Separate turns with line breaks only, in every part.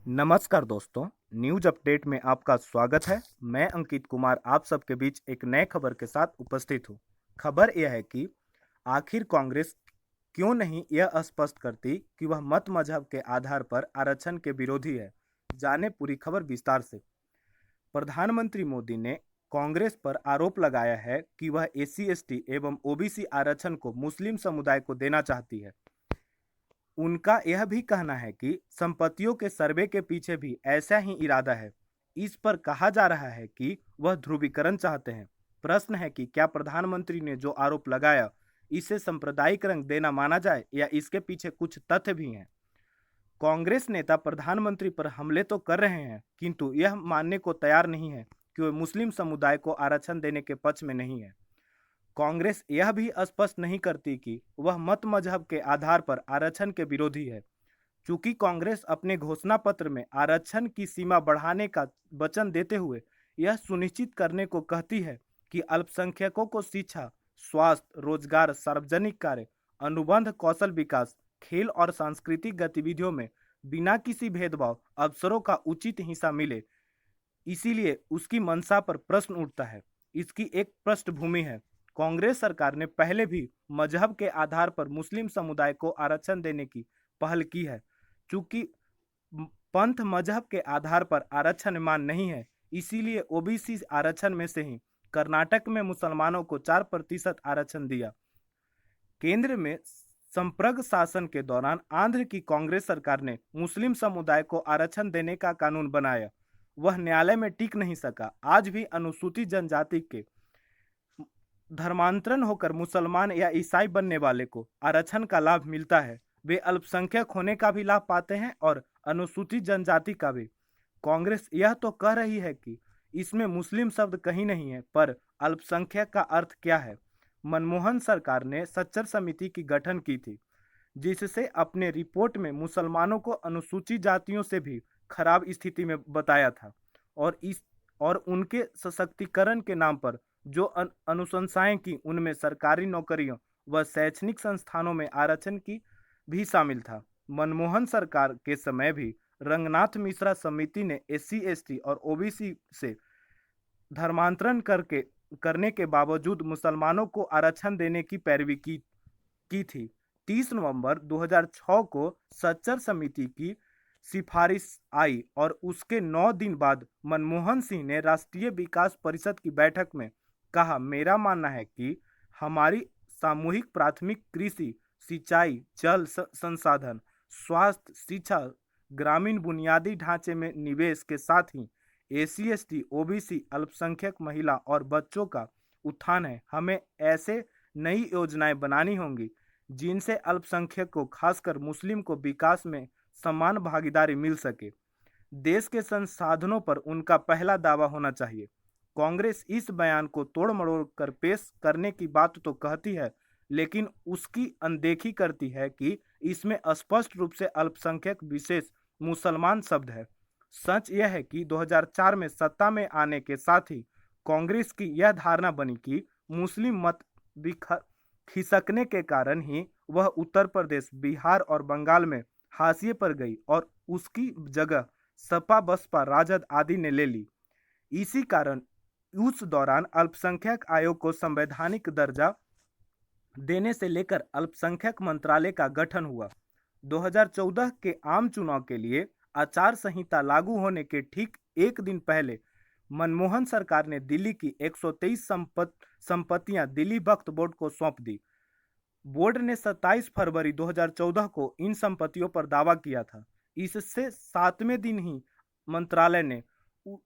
नमस्कार दोस्तों, news update में आपका स्वागत है। मैं अंकित कुमार आप सबके बीच एक नए खबर के साथ उपस्थित हूँ। खबर यह है कि आखिर कांग्रेस क्यों नहीं यह स्पष्ट करती कि वह मत मजहब के आधार पर आरक्षण के विरोधी है। जाने पूरी खबर विस्तार से। प्रधानमंत्री मोदी ने कांग्रेस पर आरोप लगाया है कि वह एससी/एसटी एवं ओबीसी आरक्षण को मुस्लिम समुदाय को देना चाहती है। उनका यह भी कहना है कि संपत्तियों के सर्वे के पीछे भी ऐसा ही इरादा है। इस पर कहा जा रहा है कि वह ध्रुवीकरण चाहते हैं। प्रश्न है कि क्या प्रधानमंत्री ने जो आरोप लगाया इसे सांप्रदायिक रंग देना माना जाए या इसके पीछे कुछ तथ्य भी हैं। कांग्रेस नेता प्रधानमंत्री पर हमले तो कर रहे हैं, किंतु यह मानने को तैयार नहीं है कि वे मुस्लिम समुदाय को आरक्षण देने के पक्ष में नहीं है। कांग्रेस यह भी स्पष्ट नहीं करती कि वह मत मजहब के आधार पर आरक्षण के विरोधी है। चूंकि कांग्रेस अपने घोषणा पत्र में आरक्षण की सीमा बढ़ाने का वचन देते हुए यह सुनिश्चित करने को कहती है कि अल्पसंख्यकों को शिक्षा, स्वास्थ्य, रोजगार, सार्वजनिक कार्य, अनुबंध, कौशल विकास, खेल और सांस्कृतिक गतिविधियों में बिना किसी भेदभाव अवसरों का उचित हिस्सा मिले, इसीलिए उसकी मंशा पर प्रश्न उठता है। इसकी एक पृष्ठभूमि है। कांग्रेस सरकार ने पहले भी मजहब के आधार पर मुस्लिम समुदाय को आरक्षण देने की पहल की है। चूंकि पंथ मजहब के आधार पर आरक्षण मान्य नहीं है, इसीलिए ओबीसी आरक्षण में से ही कर्नाटक में मुसलमानों को 4% आरक्षण दिया। केंद्र में संप्रग शासन के दौरान आंध्र की कांग्रेस सरकार ने मुस्लिम समुदाय को आरक्षण देने का कानून बनाया। वह न्यायालय में टिक नहीं सका। आज भी अनुसूचित जनजाति के धर्मांतरण होकर मुसलमान या ईसाई बनने वाले को आरक्षण का लाभ मिलता है। वे अल्पसंख्यक होने का भी लाभ पाते हैं और अनुसूचित जनजाति का भी। कांग्रेस यह तो कह रही है कि इसमें मुस्लिम शब्द कहीं नहीं है, पर अल्पसंख्यक का अर्थ क्या है। मनमोहन सरकार ने सच्चर समिति की गठन की थी, जिससे अपने रिपोर्ट में मुसलमानों को अनुसूचित जातियों से भी खराब स्थिति में बताया था और उनके सशक्तिकरण के नाम पर जो अनुशंसाएं की उनमें सरकारी नौकरियों व शैक्षणिक संस्थानों में आरक्षण की भी शामिल था। मनमोहन सरकार के समय भी रंगनाथ मिश्रा समिति ने एससी/एसटी और ओबीसी से धर्मांतरण करने के बावजूद मुसलमानों को आरक्षण देने की पैरवी की थी। 30 नवंबर 2006 को सच्चर समिति की सिफारिश आई और उसके 9 दिन बाद मनमोहन सिंह ने राष्ट्रीय विकास परिषद की बैठक में कहा, मेरा मानना है कि हमारी सामूहिक प्राथमिक कृषि, सिंचाई, जल संसाधन, स्वास्थ्य, शिक्षा, ग्रामीण बुनियादी ढांचे में निवेश के साथ ही एससी/एसटी, ओबीसी, अल्पसंख्यक महिला और बच्चों का उत्थान है। हमें ऐसे नई योजनाएं बनानी होंगी जिनसे अल्पसंख्यकों, खासकर मुस्लिम को विकास में समान भागीदारी मिल सके। देश के संसाधनों पर उनका पहला दावा होना चाहिए। कांग्रेस इस बयान को तोड़ मरोड़ कर पेश करने की बात तो कहती है, लेकिन उसकी अनदेखी करती है कि इसमें स्पष्ट रूप से अल्पसंख्यक विशेष मुसलमान शब्द है। सच यह है कि 2004 में सत्ता में आने के साथ ही कांग्रेस की यह धारणा बनी कि मुस्लिम मत खिसकने के कारण ही वह उत्तर प्रदेश, बिहार और बंगाल में हाशिए पर गई और उसकी जगह सपा, बसपा, राजद आदि ने ले ली। इसी कारण उस दौरान अल्पसंख्यक आयोग को संवैधानिक दर्जा देने से लेकर अल्पसंख्यक मंत्रालय का गठन हुआ। 2014 के आम चुनाव के लिए आचार संहिता लागू होने के ठीक एक दिन पहले मनमोहन सरकार ने दिल्ली की 123 संपत्तियां दिल्ली वक्फ बोर्ड को सौंप दी। बोर्ड ने 27 फरवरी 2014 को इन संपत्तियों पर दावा किया था। इससे 7वें दिन ही मंत्रालय ने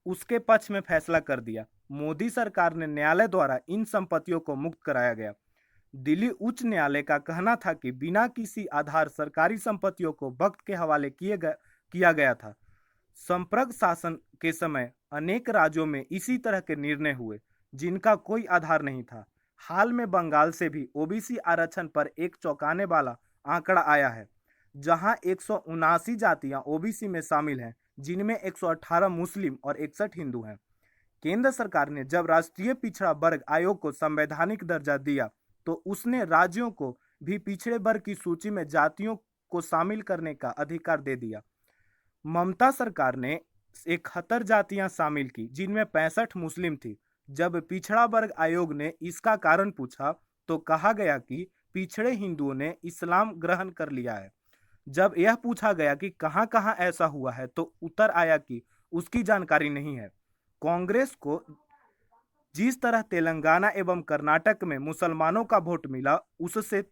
उसके पक्ष में फैसला कर दिया। मोदी सरकार ने न्यायालय द्वारा इन संपत्तियों को मुक्त कराया गया। दिल्ली उच्च न्यायालय का कहना था कि बिना किसी आधार सरकारी संपत्तियों को वक्त के हवाले किया गया था। संप्रग शासन के समय अनेक राज्यों में इसी तरह के निर्णय हुए जिनका कोई आधार नहीं था। हाल में बंगाल से भी ओबीसी आरक्षण पर एक चौंकाने वाला आंकड़ा आया है, जहां 179 जातियां ओबीसी में शामिल हैं, जिनमें 118 मुस्लिम और 61 हिंदू हैं। केंद्र सरकार ने जब राष्ट्रीय पिछड़ा वर्ग आयोग को संवैधानिक दर्जा दिया तो उसने राज्यों को भी पिछड़े वर्ग की सूची में जातियों को शामिल करने का अधिकार दे दिया। ममता सरकार ने 71 जातियां शामिल की, जिनमें 65 मुस्लिम थी। जब पिछड़ा वर्ग आयोग ने इसका कारण पूछा तो कहा गया कि पिछड़े हिंदुओं ने इस्लाम ग्रहण कर लिया है। जब यह पूछा गया कि कहां कहां ऐसा हुआ है तो उत्तर आया कि उसकी जानकारी नहीं है। कांग्रेस को जिस तरह तेलंगाना एवं कर्नाटक में मुसलमानों का वोट मिला, उससे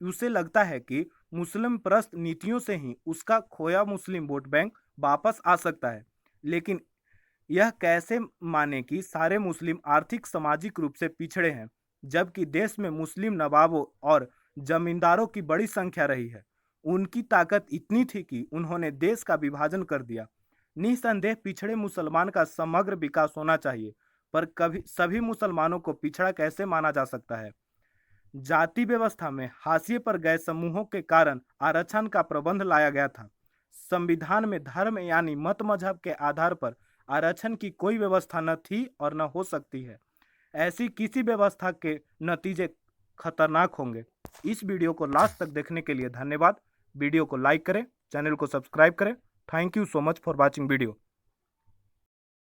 उसे लगता है कि मुस्लिम प्रस्त नीतियों से ही उसका खोया मुस्लिम वोट बैंक वापस आ सकता है। लेकिन यह कैसे माने कि सारे मुस्लिम आर्थिक सामाजिक रूप से पिछड़े हैं, जबकि देश में मुस्लिम नवाबों और जमींदारों की बड़ी संख्या रही है। उनकी ताकत इतनी थी कि उन्होंने देश का विभाजन कर दिया। निसंदेह पिछड़े मुसलमान का समग्र विकास होना चाहिए, पर कभी सभी मुसलमानों को पिछड़ा कैसे माना जा सकता है। जाति व्यवस्था में हाशिए पर गए समूहों के कारण आरक्षण का प्रबंध लाया गया था। संविधान में धर्म यानी मत मजहब के आधार पर आरक्षण की कोई व्यवस्था न थी और न हो सकती है। ऐसी किसी व्यवस्था के नतीजे खतरनाक होंगे। इस वीडियो को लास्ट तक देखने के लिए धन्यवाद। वीडियो को लाइक करें, चैनल को सब्सक्राइब करें। Thank you so much for watching video.